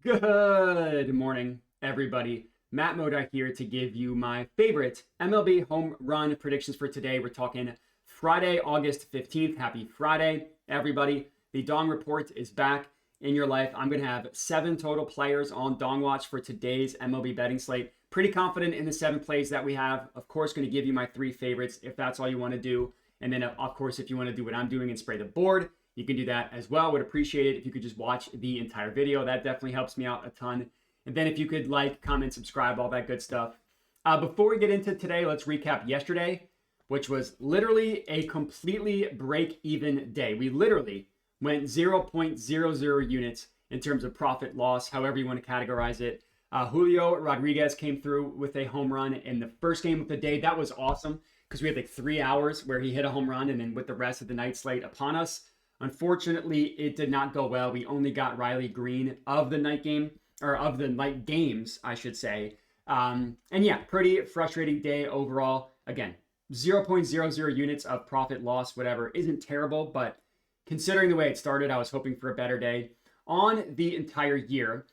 Good morning, everybody. Matt Modak here to give you my favorite MLB home run predictions for today. We're talking Friday, August 15th. Happy Friday, everybody. The Dong Report is back in your life. I'm going to have 7 total players on Dong Watch for today's MLB betting slate. Pretty confident in the 7 plays that we have. Of course, going to give you my 3 favorites if that's all you want to do. And then, of course, if you want to do what I'm doing and spray the board, you can do that as well. Would appreciate it if you could just watch the entire video. That definitely helps me out a ton. And then if you could like, comment, subscribe, all that good stuff. Before we get into today, let's recap yesterday, which was literally a completely break-even day. We literally went 0.00 units in terms of profit loss, however you want to categorize it. Julio Rodriguez came through with a home run in the first game of the day. That was awesome because we had like 3 hours where he hit a home run, and then with the rest of the night slate upon us, unfortunately, it did not go well. We only got Riley Green of the night game, or of the night games, I should say. And yeah, pretty frustrating day overall. Again, 0.00 units of profit loss, whatever, isn't terrible, but considering the way it started, I was hoping for a better day. On the entire year,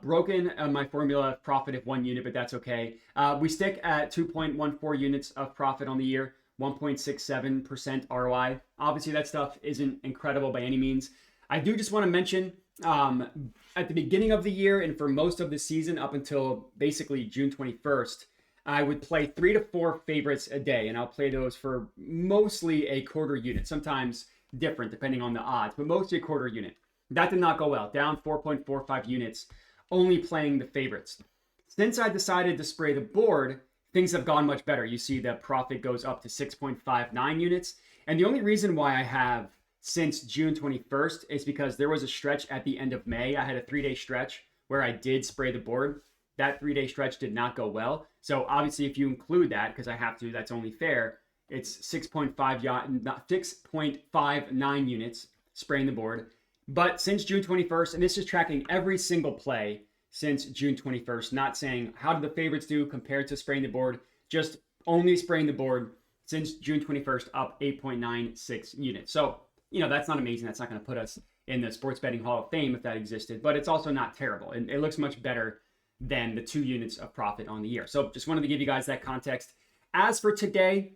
broken my formula of profit of 1 unit, but that's okay. We stick at 2.14 units of profit on the year. 1.67% ROI. Obviously, that stuff isn't incredible by any means. I do just want to mention at the beginning of the year and for most of the season up until basically June 21st, I would play 3 to 4 favorites a day, and I'll play those for mostly a quarter unit, sometimes different depending on the odds, but mostly a quarter unit. That did not go well, down 4.45 units, only playing the favorites. Since I decided to spray the board, things have gone much better. You see the profit goes up to 6.59 units. And the only reason why I have since June 21st is because there was a stretch at the end of May. I had a 3-day stretch where I did spray the board. That 3-day stretch did not go well. So obviously, if you include that, because I have to, that's only fair, it's 6.59 units spraying the board. But since June 21st, and this is tracking every single play since June 21st, not saying how did the favorites do compared to spraying the board, just only spraying the board since June 21st, up 8.96 units. So, that's not amazing. That's not going to put us in the Sports Betting Hall of Fame if that existed, but it's also not terrible. And it looks much better than the 2 units of profit on the year. So just wanted to give you guys that context. As for today,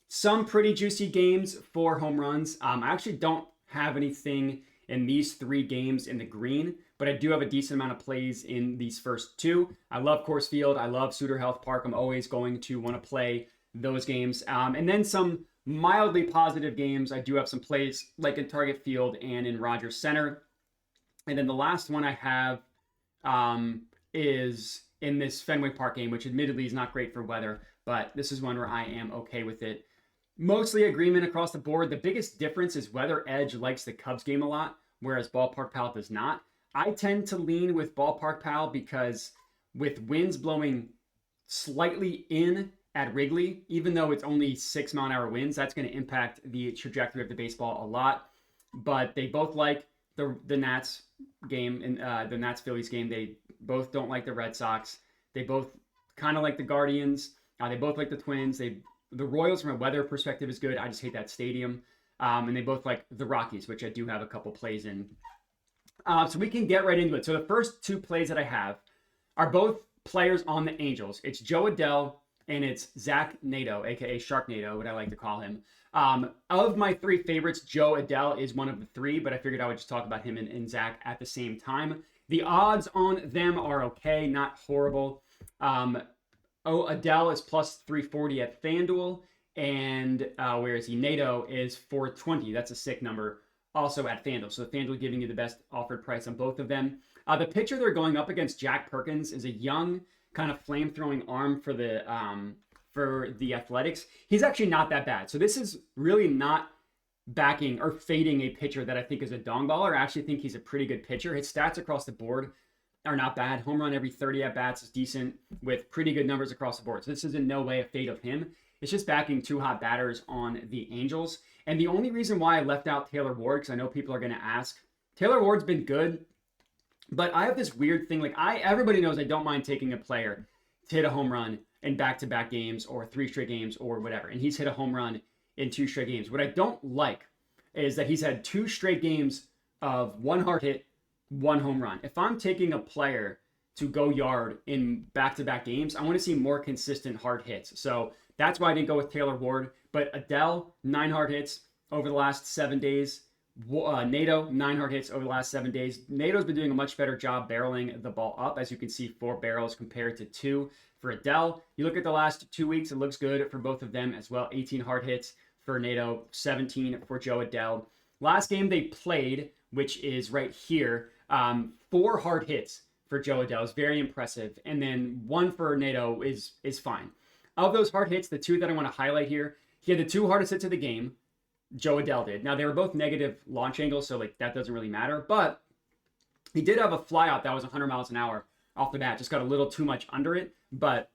some pretty juicy games for home runs. I actually don't have anything in these 3 games in the green, but I do have a decent amount of plays in these first 2. I love Coors Field. I love Suter Health Park. I'm always going to want to play those games. And then some mildly positive games. I do have some plays like in Target Field and in Rogers Center. And then the last one I have is in this Fenway Park game, which admittedly is not great for weather, but this is one where I am okay with it. Mostly agreement across the board. The biggest difference is Weather Edge likes the Cubs game a lot, whereas Ballpark Pal does not. I tend to lean with Ballpark Pal because with winds blowing slightly in at Wrigley, even though it's only 6-mile-an-hour winds, that's going to impact the trajectory of the baseball a lot. But they both like the Nats game and the Nats Phillies game. They both don't like the Red Sox. They both kind of like the Guardians. They both like the Twins. The Royals, from a weather perspective, is good. I just hate that stadium. And they both like the Rockies, which I do have a couple plays in. So we can get right into it. So the first 2 plays that I have are both players on the Angels. It's Joe Adell and it's Zach Nato, a.k.a. Sharknado, what I like to call him. Of my 3 favorites, Joe Adell is one of the 3, but I figured I would just talk about him and Zach at the same time. The odds on them are okay, not horrible. Adele is plus 340 at FanDuel, and where is he? Nato is 420. That's a sick number, also at FanDuel. So FanDuel giving you the best offered price on both of them. The pitcher they're going up against, Jack Perkins, is a young kind of flame-throwing arm for the Athletics. He's actually not that bad. So this is really not backing or fading a pitcher that I think is a dong baller. I actually think he's a pretty good pitcher. His stats across the board are not bad. Home run every 30 at-bats is decent with pretty good numbers across the board. So this is in no way a fade of him. It's just backing 2 hot batters on the Angels. And the only reason why I left out Taylor Ward, because I know people are going to ask, Taylor Ward's been good, but I have this weird thing. Everybody knows I don't mind taking a player to hit a home run in back-to-back games or 3 straight games or whatever. And he's hit a home run in 2 straight games. What I don't like is that he's had 2 straight games of 1 hard hit 1 home run. If I'm taking a player to go yard in back-to-back games, I want to see more consistent hard hits. So that's why I didn't go with Taylor Ward. But Adele, 9 hard hits over the last 7 days. Nato, 9 hard hits over the last 7 days. Nato's been doing a much better job barreling the ball up. As you can see, 4 barrels compared to 2 for Adele. You look at the last 2 weeks, it looks good for both of them as well. 18 hard hits for Nato, 17 for Joe Adele. Last game they played, which is right here, 4 hard hits for Joe Adele is very impressive. And then 1 for Nato is fine. Of those hard hits, the 2 that I want to highlight here, he had the 2 hardest hits of the game. Joe Adele did. Now, they were both negative launch angles, so like that doesn't really matter. But he did have a flyout that was 100 miles an hour off the bat. Just got a little too much under it. But,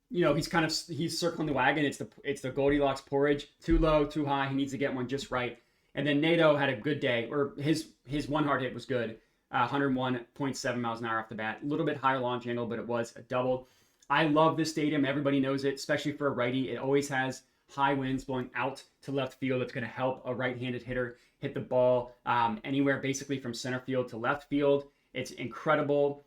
you know, he's circling the wagon. It's the Goldilocks porridge. Too low, too high. He needs to get one just right. And then Nato had a good day, or his 1 hard hit was good. 101.7 miles an hour off the bat. A little bit higher launch angle, but it was a double. I love this stadium. Everybody knows it, especially for a righty. It always has high winds blowing out to left field. It's going to help a right-handed hitter hit the ball anywhere basically from center field to left field. It's incredible.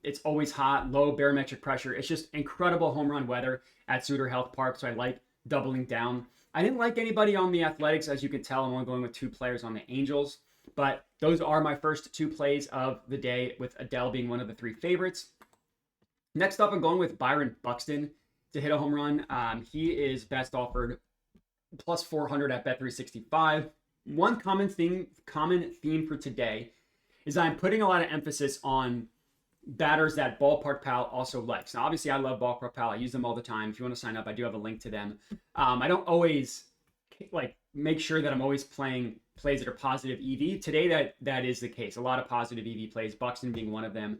It's always hot, low barometric pressure. It's just incredible home run weather at Suter Health Park, so I like doubling down. I didn't like anybody on the Athletics. As you can tell, I'm only going with 2 players on the Angels. But those are my first 2 plays of the day, with Adele being one of the 3 favorites. Next up, I'm going with Byron Buxton to hit a home run. He is best offered plus 400 at Bet365. One common theme for today is I'm putting a lot of emphasis on batters that Ballpark Pal also likes. Now, obviously, I love Ballpark Pal. I use them all the time. If you want to sign up, I do have a link to them. I don't always make sure that I'm always playing plays that are positive EV. Today, that is the case. A lot of positive EV plays, Buxton being one of them.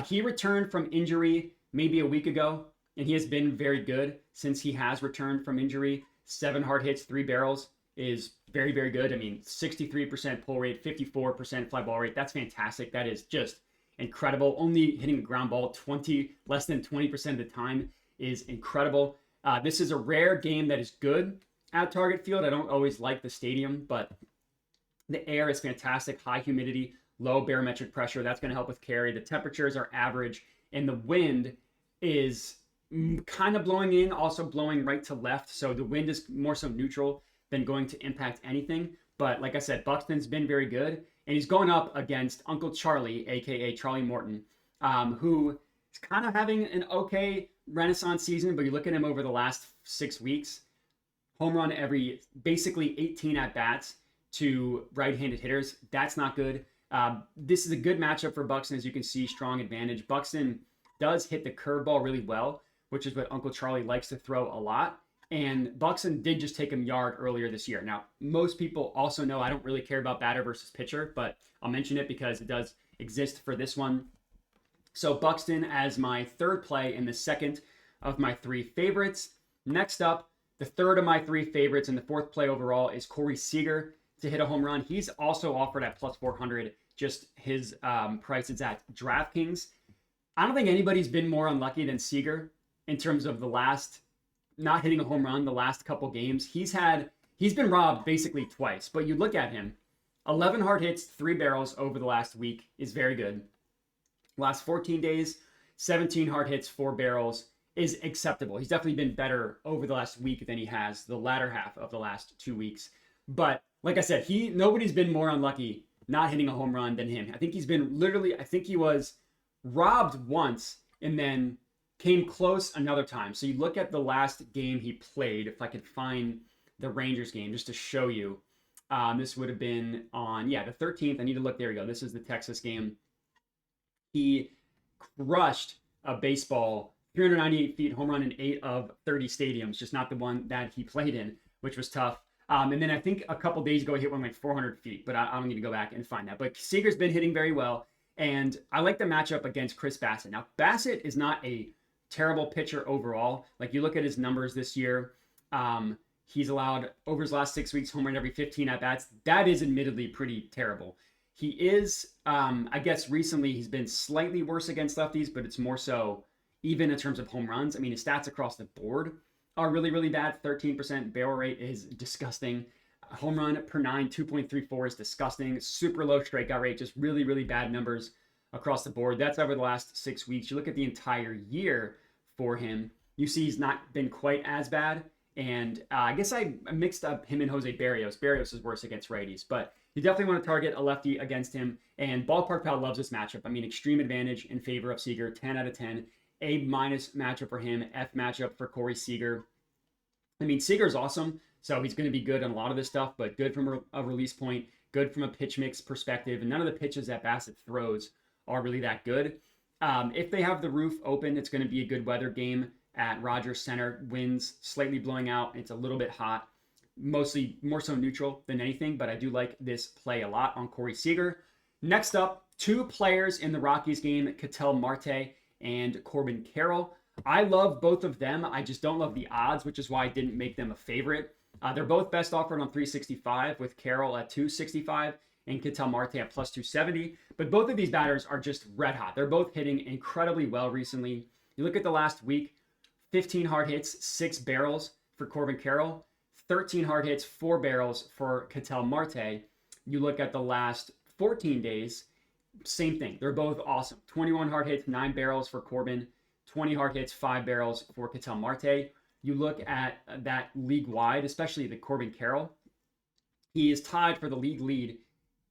He returned from injury maybe a week ago, and he has been very good since he has returned from injury. 7 hard hits, 3 barrels is very, very good. I mean, 63% pull rate, 54% fly ball rate. That's fantastic. That is just incredible. Only hitting a ground ball less than 20% of the time is incredible. This is a rare game that is good at Target Field. I don't always like the stadium, but the air is fantastic. High humidity, low barometric pressure. That's going to help with carry. The temperatures are average, and the wind is kind of blowing in, also blowing right to left. So the wind is more so neutral than going to impact anything. But like I said, Buxton's been very good, and he's going up against Uncle Charlie, aka Charlie Morton, who is kind of having an okay renaissance season. But you look at him over the last 6 weeks, home run every basically 18 at bats to right-handed hitters. That's not good. This is a good matchup for Buxton, as you can see, strong advantage. Buxton does hit the curveball really well, which is what Uncle Charlie likes to throw a lot. And Buxton did just take him yard earlier this year. Now, most people also know I don't really care about batter versus pitcher, but I'll mention it because it does exist for this one. So Buxton as my 3rd play in the 2nd of my 3 favorites. Next up, the 3rd of my 3 favorites and the 4th play overall is Corey Seager to hit a home run. He's also offered at plus 400. Just his price is at DraftKings. I don't think anybody's been more unlucky than Seager in terms of the last not hitting a home run the last couple games. He's been robbed basically twice, but you look at him, 11 hard hits, 3 barrels over the last week is very good. Last 14 days, 17 hard hits, 4 barrels is acceptable. He's definitely been better over the last week than he has the latter half of the last 2 weeks. But like I said, nobody's been more unlucky not hitting a home run than him. I think he was robbed once and then came close another time. So you look at the last game he played, if I could find the Rangers game just to show you. This would have been on, the 13th. I need to look. There we go. This is the Texas game. He crushed a baseball, 398 feet, home run in 8 of 30 stadiums, just not the one that he played in, which was tough. And then I think a couple days ago, he hit one like 400 feet, but I don't need to go back and find that. But Seager's been hitting very well, and I like the matchup against Chris Bassett. Now, Bassett is not a terrible pitcher overall. Like, you look at his numbers this year, he's allowed, over his last 6 weeks, home run every 15 at-bats. That is admittedly pretty terrible. He is, I guess recently he's been slightly worse against lefties, but it's more so even in terms of home runs. I mean, his stats across the board are really, really bad. 13% barrel rate is disgusting. home run per 9, 2.34 is disgusting. Super low strikeout rate, just really, really bad numbers across the board. That's over the last 6 weeks. You look at the entire year for him, you see he's not been quite as bad. And I guess I mixed up him and Jose Barrios. Barrios is worse against righties, but you definitely want to target a lefty against him. And Ballpark Pal loves this matchup. I mean, extreme advantage in favor of Seager, 10 out of 10. A- matchup for him, F matchup for Corey Seager. I mean, Seager's awesome, so he's going to be good on a lot of this stuff, but good from a release point, good from a pitch mix perspective, and none of the pitches that Bassett throws are really that good. If they have the roof open, it's going to be a good weather game at Rogers Center. Winds slightly blowing out. It's a little bit hot, mostly more so neutral than anything, but I do like this play a lot on Corey Seager. Next up, 2 players in the Rockies game, Ketel Marte and Corbin Carroll. I love both of them. I just don't love the odds, which is why I didn't make them a favorite. They're both best offered on 365 with Carroll at 265 and Ketel Marte at plus 270. But both of these batters are just red hot. They're both hitting incredibly well recently. You look at the last week, 15 hard hits, 6 barrels for Corbin Carroll, 13 hard hits, 4 barrels for Ketel Marte. You look at the last 14 days, same thing. They're both awesome. 21 hard hits, 9 barrels for Corbin, 20 hard hits, 5 barrels for Ketel Marte. You look at that league-wide, especially the Corbin Carroll. He is tied for the league lead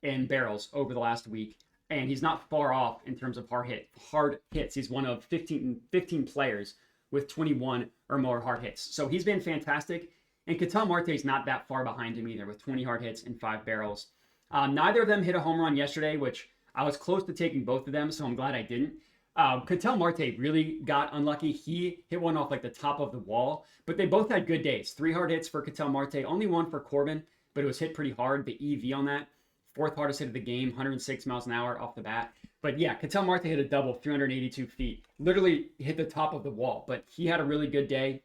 in barrels over the last week, and he's not far off in terms of hard hits. He's one of 15 players with 21 or more hard hits. So he's been fantastic, and Ketel Marte is not that far behind him either with 20 hard hits and 5 barrels. Neither of them hit a home run yesterday, which I was close to taking both of them, so I'm glad I didn't. Ketel Marte really got unlucky. He hit one off like the top of the wall, but they both had good days. 3 hard hits for Ketel Marte, only 1 for Corbin, but it was hit pretty hard. The EV on that, 4th hardest hit of the game, 106 miles an hour off the bat. But yeah, Ketel Marte hit a double, 382 feet. Literally hit the top of the wall, but he had a really good day.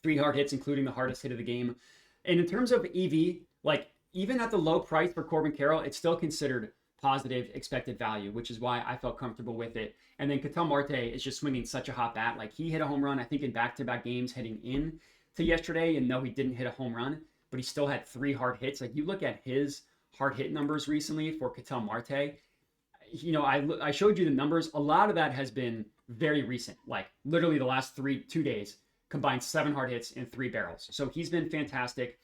3 hard hits, including the hardest hit of the game. And in terms of EV, like even at the low price for Corbin Carroll, it's still considered positive expected value, which is why I felt comfortable with it. And then Ketel Marte is just swinging such a hot bat. Like he hit a home run, I think, in back-to-back games heading in to yesterday. And no, he didn't hit a home run, but he still had 3 hard hits. Like you look at his hard hit numbers recently for Ketel Marte, you know, I showed you the numbers. A lot of that has been very recent, like literally the last 2 days combined 7 hard hits and 3 barrels. So he's been fantastic.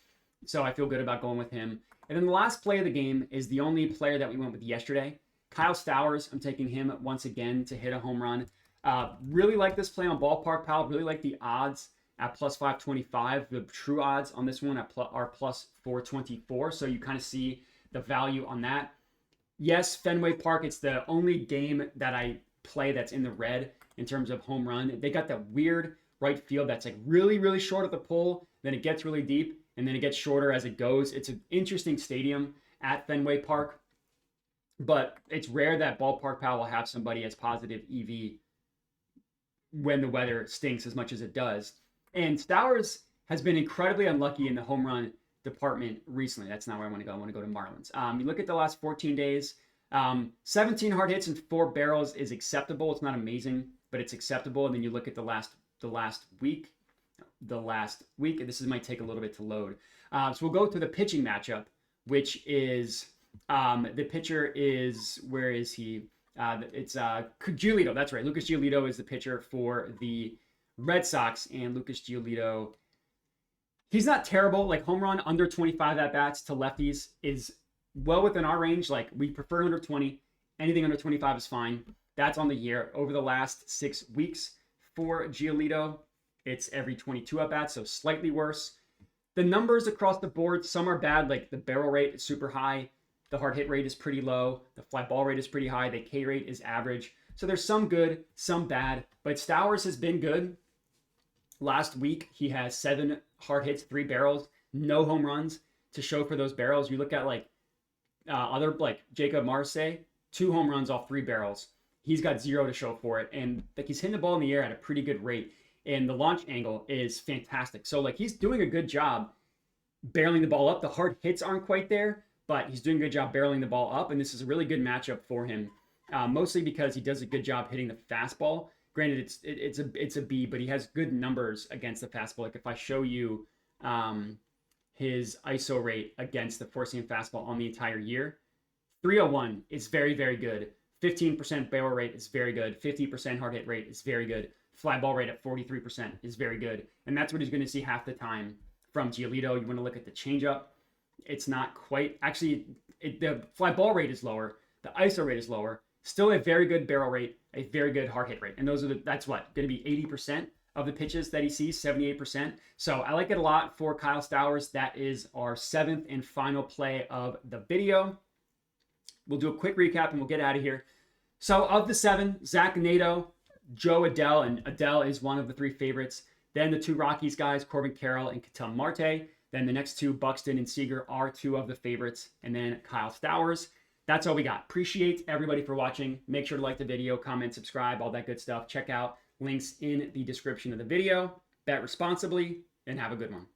So I feel good about going with him. And then the last play of the game is the only player that we went with yesterday. Kyle Stowers, I'm taking him once again to hit a home run. Really like this play on Ballpark Pal. Really like the odds at plus 525. The true odds on this one are plus 424. So you kind of see the value on that. Yes, Fenway Park, it's the only game that I play that's in the red in terms of home run. They got that weird right field that's like really, really short at the pole. Then it gets really deep, and then it gets shorter as it goes. It's an interesting stadium at Fenway Park, but it's rare that Ballpark Pal will have somebody as positive EV when the weather stinks as much as it does. And Stowers has been incredibly unlucky in the home run department recently. That's not where I want to go. I want to go to Marlins. You look at the last 14 days, 17 hard hits and 4 barrels is acceptable. It's not amazing, but it's acceptable. And then you look at the last week, and this might take a little bit to load. So we'll go to the pitching matchup, which is the pitcher is, where is he? It's Giolito. That's right. Lucas Giolito is the pitcher for the Red Sox, and Lucas Giolito, he's not terrible. Like home run under 25 at bats to lefties is well within our range. Like we prefer under 20. Anything under 25 is fine. That's on the year. Over the last 6 weeks for Giolito, it's every 22 at bats, so slightly worse. The numbers across the board, some are bad. Like the barrel rate is super high. The hard hit rate is pretty low. The fly ball rate is pretty high. The K rate is average. So there's some good, some bad. But Stowers has been good. Last week, he has 7 hard hits, 3 barrels, no home runs to show for those barrels. You look at like other like Jacob Marseille, 2 home runs off 3 barrels. He's got 0 to show for it. And like he's hitting the ball in the air at a pretty good rate. And the launch angle is fantastic. So like he's doing a good job barreling the ball up. The hard hits aren't quite there, but he's doing a good job barreling the ball up. And this is a really good matchup for him, mostly because he does a good job hitting the fastball. Granted, it's a B, but he has good numbers against the fastball. Like if I show you his ISO rate against the four seam fastball on the entire year. 301 is very, very good. 15% barrel rate is very good. 50% hard hit rate is very good. Fly ball rate at 43% is very good. And that's what he's going to see half the time from Giolito. You want to look at the changeup. It's not quite, actually, the fly ball rate is lower. The ISO rate is lower. Still a very good barrel rate, a very good hard hit rate. And that's what, going to be 80% of the pitches that he sees, 78%. So I like it a lot for Kyle Stowers. That is our 7th and final play of the video. We'll do a quick recap and we'll get out of here. So of the 7, Zach Nato, Joe Adell, and Adell is one of the 3 favorites. Then the 2 Rockies guys, Corbin Carroll and Ketel Marte. Then the next 2, Buxton and Seager, are 2 of the favorites. And then Kyle Stowers. That's all we got. Appreciate everybody for watching. Make sure to like the video, comment, subscribe, all that good stuff. Check out links in the description of the video. Bet responsibly and have a good one.